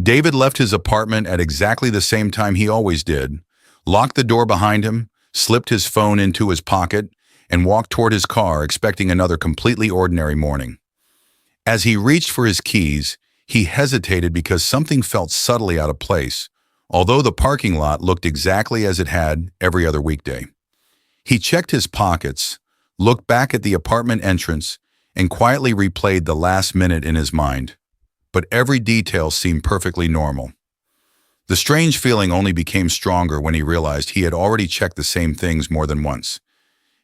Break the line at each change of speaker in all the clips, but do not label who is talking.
David left his apartment at exactly the same time he always did, locked the door behind him, slipped his phone into his pocket, and walked toward his car expecting another completely ordinary morning. As he reached for his keys, he hesitated because something felt subtly out of place, although the parking lot looked exactly as it had every other weekday. He checked his pockets, looked back at the apartment entrance, and quietly replayed the last minute in his mind. But every detail seemed perfectly normal. The strange feeling only became stronger when he realized he had already checked the same things more than once.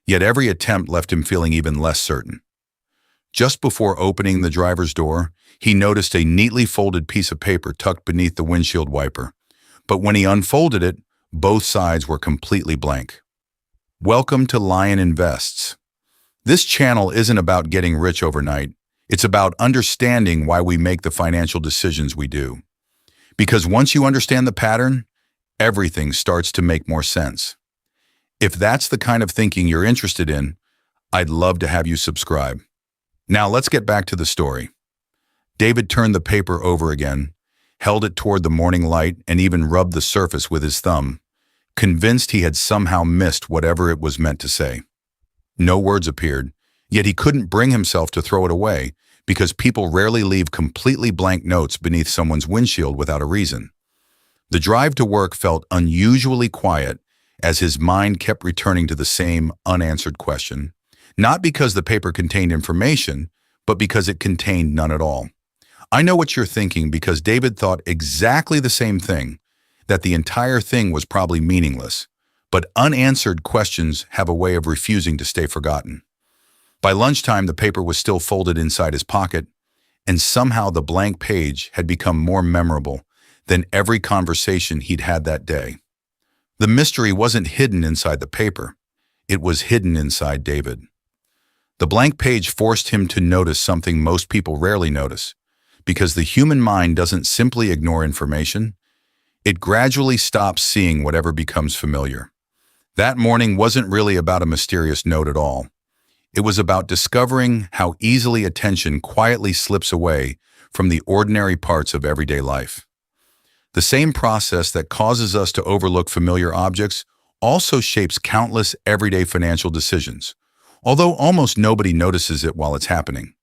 Yet every attempt left him feeling even less certain. Just before opening the driver's door, he noticed a neatly folded piece of paper tucked beneath the windshield wiper. But when he unfolded it, both sides were completely blank. Welcome to Lyon Invests. This channel isn't about getting rich overnight. It's about understanding why we make the financial decisions we do. Because once you understand the pattern, everything starts to make more sense. If that's the kind of thinking you're interested in, I'd love to have you subscribe. Now let's get back to the story. David turned the paper over again, held it toward the morning light, and even rubbed the surface with his thumb, convinced he had somehow missed whatever it was meant to say. No words appeared, yet he couldn't bring himself to throw it away because people rarely leave completely blank notes beneath someone's windshield without a reason. The drive to work felt unusually quiet as his mind kept returning to the same unanswered question, not because the paper contained information, but because it contained none at all. I know what you're thinking because David thought exactly the same thing, that the entire thing was probably meaningless, but unanswered questions have a way of refusing to stay forgotten. By lunchtime, the paper was still folded inside his pocket, and somehow the blank page had become more memorable than every conversation he'd had that day. The mystery wasn't hidden inside the paper. It was hidden inside David. The blank page forced him to notice something most people rarely notice, because the human mind doesn't simply ignore information. It gradually stops seeing whatever becomes familiar. That morning wasn't really about a mysterious note at all. It was about discovering how easily attention quietly slips away from the ordinary parts of everyday life. The same process that causes us to overlook familiar objects also shapes countless everyday financial decisions, although almost nobody notices it while it's happening.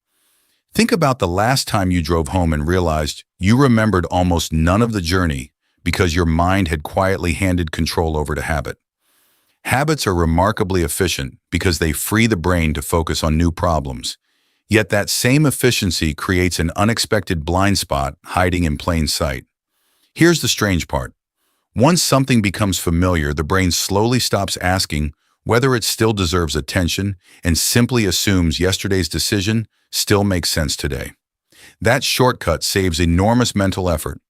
Think about the last time you drove home and realized you remembered almost none of the journey because your mind had quietly handed control over to habit. Habits are remarkably efficient because they free the brain to focus on new problems. Yet that same efficiency creates an unexpected blind spot hiding in plain sight. Here's the strange part. Once something becomes familiar, the brain slowly stops asking whether it still deserves attention and simply assumes yesterday's decision still makes sense today. That shortcut saves enormous mental effort,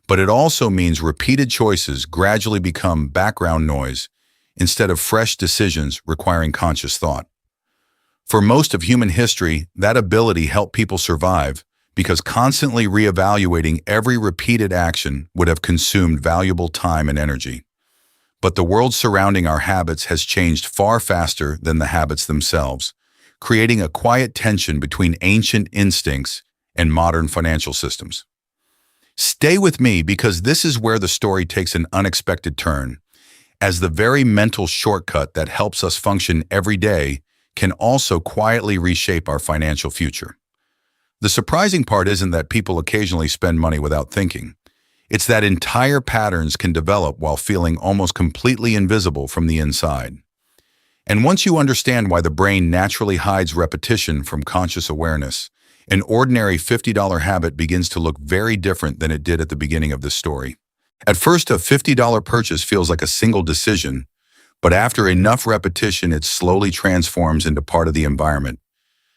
but it also means repeated choices gradually become background noise instead of fresh decisions requiring conscious thought. For most of human history, that ability helped people survive because constantly reevaluating every repeated action would have consumed valuable time and energy. But the world surrounding our habits has changed far faster than the habits themselves, creating a quiet tension between ancient instincts and modern financial systems. Stay with me because this is where the story takes an unexpected turn, as the very mental shortcut that helps us function every day can also quietly reshape our financial future. The surprising part isn't that people occasionally spend money without thinking. It's that entire patterns can develop while feeling almost completely invisible from the inside. And once you understand why the brain naturally hides repetition from conscious awareness, an ordinary $50 habit begins to look very different than it did at the beginning of this story. At first, a $50 purchase feels like a single decision, but after enough repetition, it slowly transforms into part of the environment,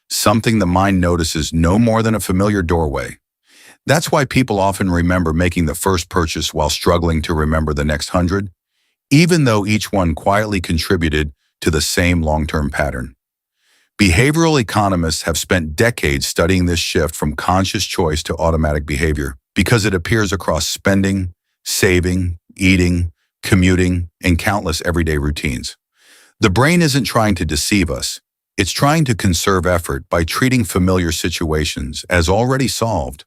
something the mind notices no more than a familiar doorway. That's why people often remember making the first purchase while struggling to remember the next 100, even though each one quietly contributed to the same long-term pattern. Behavioral economists have spent decades studying this shift from conscious choice to automatic behavior because it appears across spending, saving, eating, commuting, and countless everyday routines. The brain isn't trying to deceive us. It's trying to conserve effort by treating familiar situations as already solved,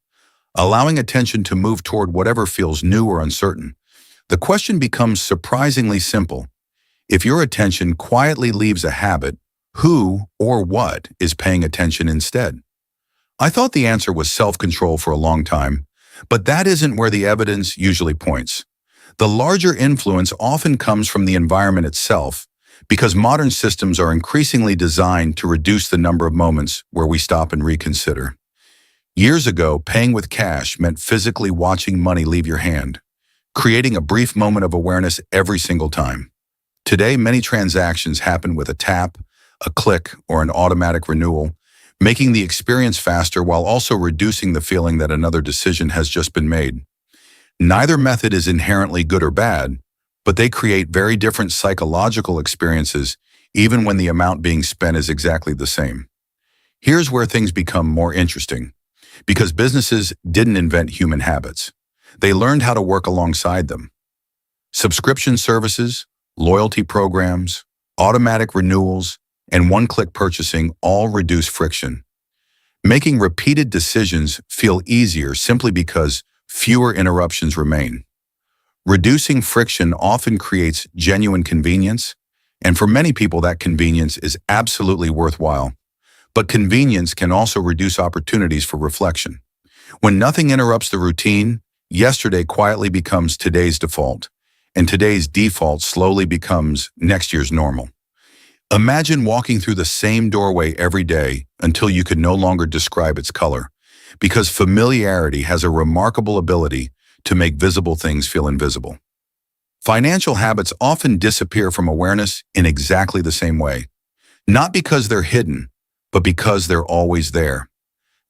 allowing attention to move toward whatever feels new or uncertain. The question becomes surprisingly simple. If your attention quietly leaves a habit, who or what is paying attention instead? I thought the answer was self-control for a long time, but that isn't where the evidence usually points. The larger influence often comes from the environment itself, because modern systems are increasingly designed to reduce the number of moments where we stop and reconsider. Years ago, paying with cash meant physically watching money leave your hand, creating a brief moment of awareness every single time. Today, many transactions happen with a tap, a click, or an automatic renewal, making the experience faster while also reducing the feeling that another decision has just been made. Neither method is inherently good or bad, but they create very different psychological experiences even when the amount being spent is exactly the same. Here's where things become more interesting. Because businesses didn't invent human habits. They learned how to work alongside them. Subscription services, loyalty programs, automatic renewals, and one-click purchasing all reduce friction, making repeated decisions feel easier simply because fewer interruptions remain. Reducing friction often creates genuine convenience, and for many people that convenience is absolutely worthwhile. But convenience can also reduce opportunities for reflection. When nothing interrupts the routine, yesterday quietly becomes today's default, and today's default slowly becomes next year's normal. Imagine walking through the same doorway every day until you could no longer describe its color, because familiarity has a remarkable ability to make visible things feel invisible. Financial habits often disappear from awareness in exactly the same way, not because they're hidden, but because they're always there.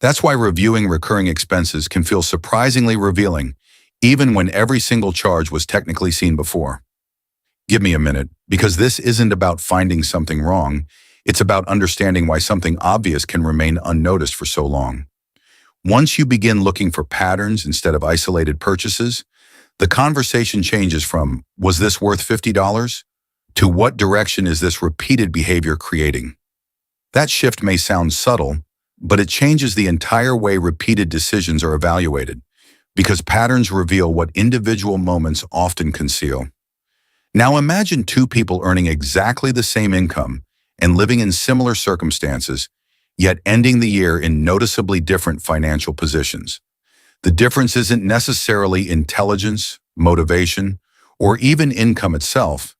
That's why reviewing recurring expenses can feel surprisingly revealing, even when every single charge was technically seen before. Give me a minute, because this isn't about finding something wrong, it's about understanding why something obvious can remain unnoticed for so long. Once you begin looking for patterns instead of isolated purchases, the conversation changes from, was this worth $50? To what direction is this repeated behavior creating? That shift may sound subtle, but it changes the entire way repeated decisions are evaluated, because patterns reveal what individual moments often conceal. Now imagine two people earning exactly the same income and living in similar circumstances, yet ending the year in noticeably different financial positions. The difference isn't necessarily intelligence, motivation, or even income itself.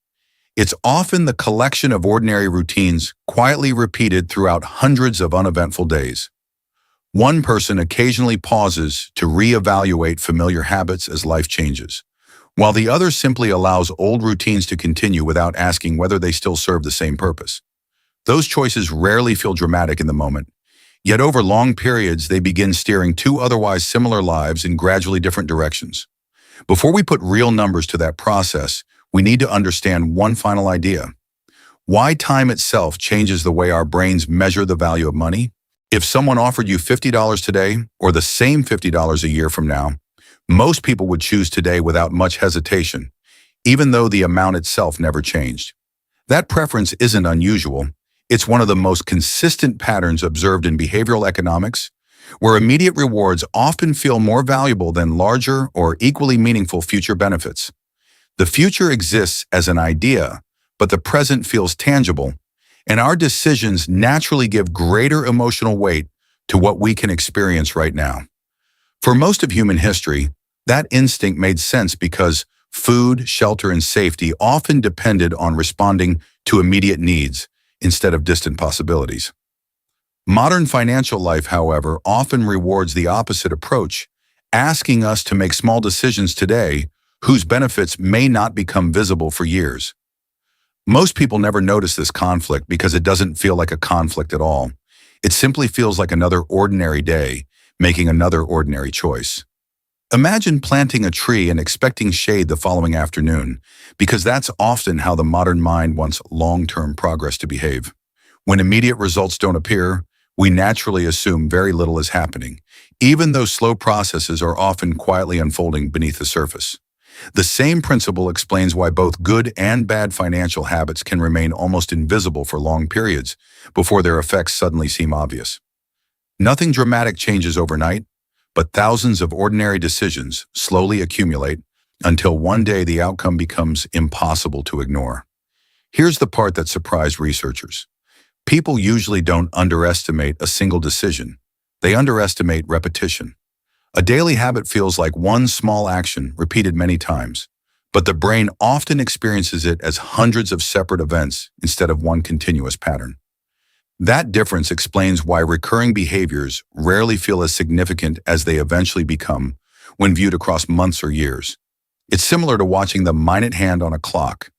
It's often the collection of ordinary routines quietly repeated throughout hundreds of uneventful days. One person occasionally pauses to reevaluate familiar habits as life changes, while the other simply allows old routines to continue without asking whether they still serve the same purpose. Those choices rarely feel dramatic in the moment, yet over long periods they begin steering two otherwise similar lives in gradually different directions. Before we put real numbers to that process, we need to understand one final idea: why time itself changes the way our brains measure the value of money. If someone offered you $50 today, or the same $50 a year from now, most people would choose today without much hesitation, even though the amount itself never changed. That preference isn't unusual. It's one of the most consistent patterns observed in behavioral economics, where immediate rewards often feel more valuable than larger or equally meaningful future benefits. The future exists as an idea, but the present feels tangible, and our decisions naturally give greater emotional weight to what we can experience right now. For most of human history, that instinct made sense because food, shelter, and safety often depended on responding to immediate needs instead of distant possibilities. Modern financial life, however, often rewards the opposite approach, asking us to make small decisions today whose benefits may not become visible for years. Most people never notice this conflict because it doesn't feel like a conflict at all. It simply feels like another ordinary day, making another ordinary choice. Imagine planting a tree and expecting shade the following afternoon, because that's often how the modern mind wants long-term progress to behave. When immediate results don't appear, we naturally assume very little is happening, even though slow processes are often quietly unfolding beneath the surface. The same principle explains why both good and bad financial habits can remain almost invisible for long periods before their effects suddenly seem obvious. Nothing dramatic changes overnight, but thousands of ordinary decisions slowly accumulate until one day the outcome becomes impossible to ignore. Here's the part that surprised researchers. People usually don't underestimate a single decision. They underestimate repetition. A daily habit feels like one small action repeated many times, but the brain often experiences it as hundreds of separate events instead of one continuous pattern. That difference explains why recurring behaviors rarely feel as significant as they eventually become when viewed across months or years. It's similar to watching the minute hand on a clock,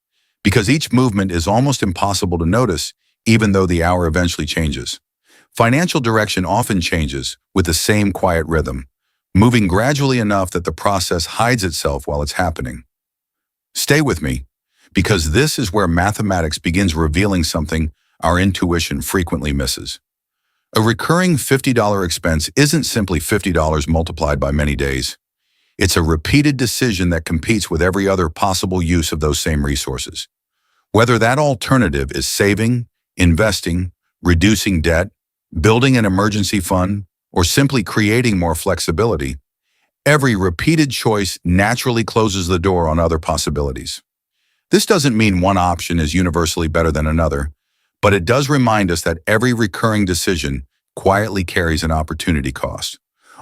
because each movement is almost impossible to notice even though the hour eventually changes. Financial direction often changes with the same quiet rhythm, moving gradually enough that the process hides itself while it's happening. Stay with me, because this is where mathematics begins revealing something our intuition frequently misses. A recurring $50 expense isn't simply $50 multiplied by many days. It's a repeated decision that competes with every other possible use of those same resources. Whether that alternative is saving, investing, reducing debt, building an emergency fund, or simply creating more flexibility, every repeated choice naturally closes the door on other possibilities. This doesn't mean one option is universally better than another, but it does remind us that every recurring decision quietly carries an opportunity cost.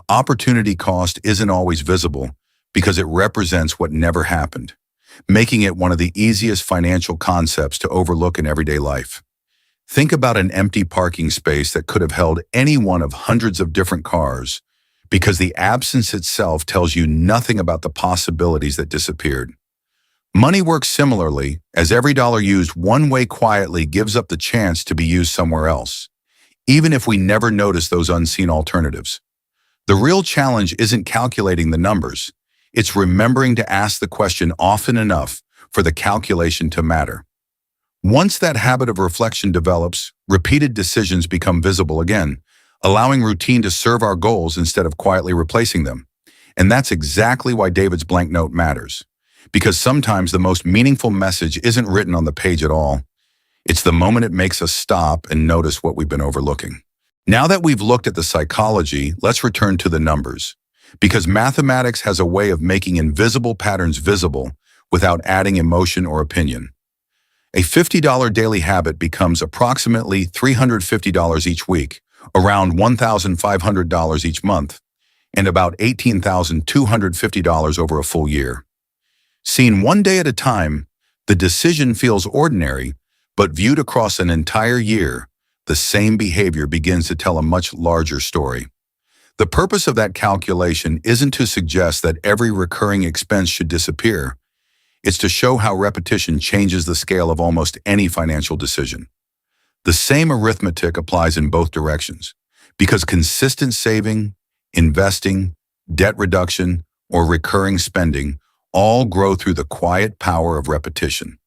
Opportunity cost isn't always visible because it represents what never happened, making it one of the easiest financial concepts to overlook in everyday life. Think about an empty parking space that could have held any one of hundreds of different cars, because the absence itself tells you nothing about the possibilities that disappeared. Money works similarly, as every dollar used one way quietly gives up the chance to be used somewhere else, even if we never notice those unseen alternatives. The real challenge isn't calculating the numbers, it's remembering to ask the question often enough for the calculation to matter. Once that habit of reflection develops, repeated decisions become visible again, allowing routine to serve our goals instead of quietly replacing them. And that's exactly why David's blank note matters. Because sometimes the most meaningful message isn't written on the page at all. It's the moment it makes us stop and notice what we've been overlooking. Now that we've looked at the psychology, let's return to the numbers. Because mathematics has a way of making invisible patterns visible without adding emotion or opinion. A $50 daily habit becomes approximately $350 each week, around $1,500 each month, and about $18,250 over a full year. Seen one day at a time, the decision feels ordinary, but viewed across an entire year, the same behavior begins to tell a much larger story. The purpose of that calculation isn't to suggest that every recurring expense should disappear. It's to show how repetition changes the scale of almost any financial decision. The same arithmetic applies in both directions, because consistent saving, investing, debt reduction, or recurring spending all grow through the quiet power of repetition.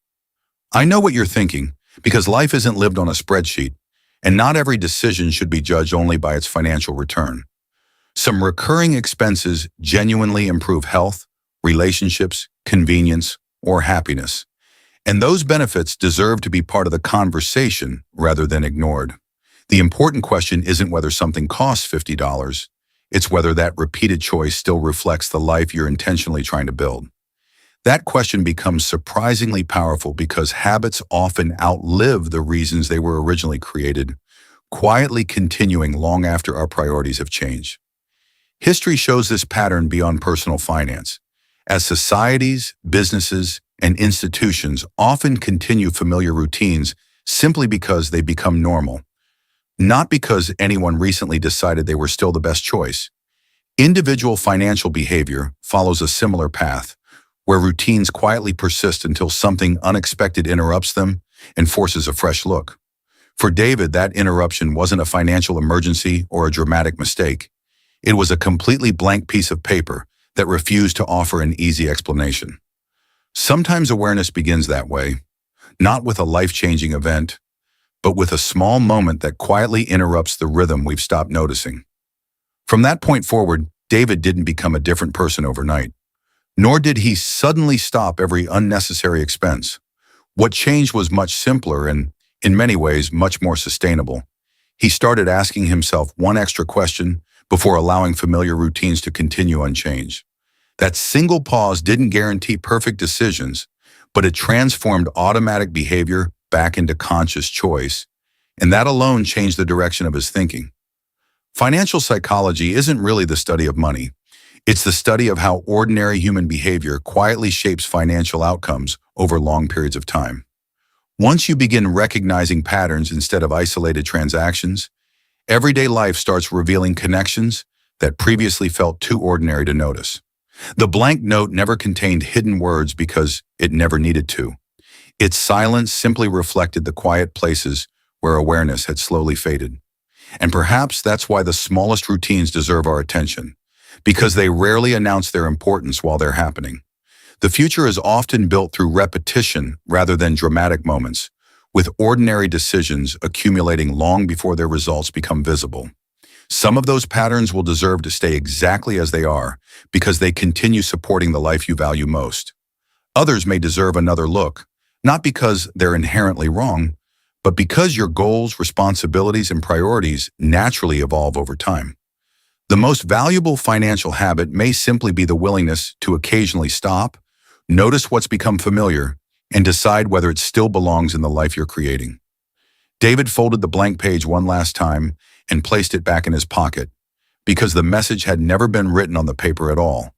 I know what you're thinking, because life isn't lived on a spreadsheet, and not every decision should be judged only by its financial return. Some recurring expenses genuinely improve health, relationships, convenience, or happiness. And those benefits deserve to be part of the conversation rather than ignored. The important question isn't whether something costs $50, it's whether that repeated choice still reflects the life you're intentionally trying to build. That question becomes surprisingly powerful because habits often outlive the reasons they were originally created, quietly continuing long after our priorities have changed. History shows this pattern beyond personal finance, as societies, businesses, and institutions often continue familiar routines simply because they become normal, not because anyone recently decided they were still the best choice. Individual financial behavior follows a similar path, where routines quietly persist until something unexpected interrupts them and forces a fresh look. For David, that interruption wasn't a financial emergency or a dramatic mistake. It was a completely blank piece of paper that refused to offer an easy explanation. Sometimes awareness begins that way, not with a life-changing event, but with a small moment that quietly interrupts the rhythm we've stopped noticing. From that point forward, David didn't become a different person overnight, nor did he suddenly stop every unnecessary expense. What changed was much simpler and, in many ways, much more sustainable. He started asking himself one extra question before allowing familiar routines to continue unchanged. That single pause didn't guarantee perfect decisions, but it transformed automatic behavior back into conscious choice, and that alone changed the direction of his thinking. Financial psychology isn't really the study of money. It's the study of how ordinary human behavior quietly shapes financial outcomes over long periods of time. Once you begin recognizing patterns instead of isolated transactions, everyday life starts revealing connections that previously felt too ordinary to notice. The blank note never contained hidden words because it never needed to. Its silence simply reflected the quiet places where awareness had slowly faded. And perhaps that's why the smallest routines deserve our attention, because they rarely announce their importance while they're happening. The future is often built through repetition rather than dramatic moments, with ordinary decisions accumulating long before their results become visible. Some of those patterns will deserve to stay exactly as they are because they continue supporting the life you value most. Others may deserve another look, not because they're inherently wrong, but because your goals, responsibilities, and priorities naturally evolve over time. The most valuable financial habit may simply be the willingness to occasionally stop, notice what's become familiar, and decide whether it still belongs in the life you're creating. David folded the blank page one last time and placed it back in his pocket, because the message had never been written on the paper at all.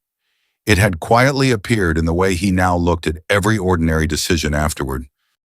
It had quietly appeared in the way he now looked at every ordinary decision afterward,